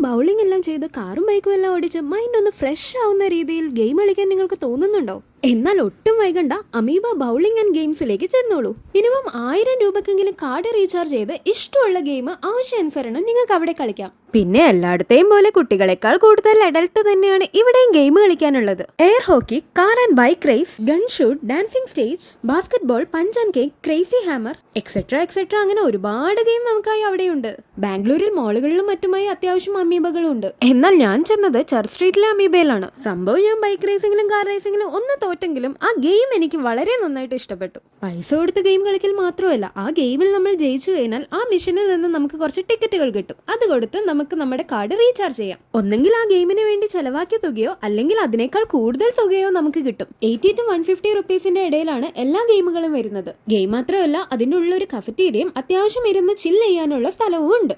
Bowling എല്ലാം ചെയ്ത് കാറും ബൈക്കും എല്ലാം ഓടിച്ച് മൈൻഡ് ഒന്ന് ഫ്രഷ് ആവുന്ന രീതിയിൽ ഗെയിം കളിക്കാൻ നിങ്ങൾക്ക് തോന്നുന്നുണ്ടോ? എന്നാൽ ഒട്ടും വൈകണ്ട, അമീബ ബൗളിംഗ് ആൻഡ് ഗെയിംസിലേക്ക് ചെന്നോളൂ. മിനിമം 1000 രൂപക്കെങ്കിലും കാർഡ് റീചാർജ് ചെയ്ത് ഇഷ്ടമുള്ള ഗെയിം ആവശ്യാനുസരണം നിങ്ങൾക്ക് അവിടെ കളിക്കാം. പിന്നെ എല്ലായിടത്തെയും പോലെ കുട്ടികളെക്കാൾ കൂടുതൽ അഡൽട്ട് തന്നെയാണ് ഇവിടെയും ഗെയിം കളിക്കാനുള്ളത്. Air hockey, car and bike race, gun shoot, dancing stage, basketball, punch and cake, crazy hammer, etcetera അങ്ങനെ ഒരുപാട് ഗെയിം നമുക്കായി അവിടെയുണ്ട്. ബാംഗ്ലൂരിൽ മോളുകളിലും മറ്റുമായി അത്യാവശ്യം അമീബകളും ഉണ്ട്. എന്നാൽ ഞാൻ ചെന്നത് ചർച്ച് സ്ട്രീറ്റിലെ അമീബയിലാണ്. സംഭവം ഞാൻ ബൈക്ക് റേസിംഗിലും കാർ റേസിംഗിലും ഒന്ന് തോറ്റെങ്കിലും ആ ഗെയിം എനിക്ക് വളരെ നന്നായിട്ട് ഇഷ്ടപ്പെട്ടു. പൈസ കൊടുത്ത് ഗെയിം കളിക്കൽ മാത്രമല്ല, ആ ഗെയിമിൽ നമ്മൾ ജയിച്ചു കഴിഞ്ഞാൽ ആ മിഷനിൽ നിന്ന് നമുക്ക് കുറച്ച് ടിക്കറ്റുകൾ കിട്ടും. അത് കൊടുത്ത് നമുക്ക് നമ്മുടെ കാർഡ് റീചാർജ് ചെയ്യാം. ഒന്നെങ്കിൽ ആ ഗെയിമിന് വേണ്ടി ചെലവാക്കിയ തുകയോ അല്ലെങ്കിൽ അതിനേക്കാൾ കൂടുതൽ തുകയോ നമുക്ക് കിട്ടും. 80 to 150 റുപ്പീസിന്റെ ഇടയിലാണ് എല്ലാ ഗെയിമുകളും വരുന്നത്. ഗെയിം മാത്രമല്ല, അതിൻ്റെ ഉള്ളൊരു കഫറ്റീരിയയും അത്യാവശ്യം ഇരുന്ന് ചില്ല് ചെയ്യാനുള്ള സ്ഥലവും ഉണ്ട്.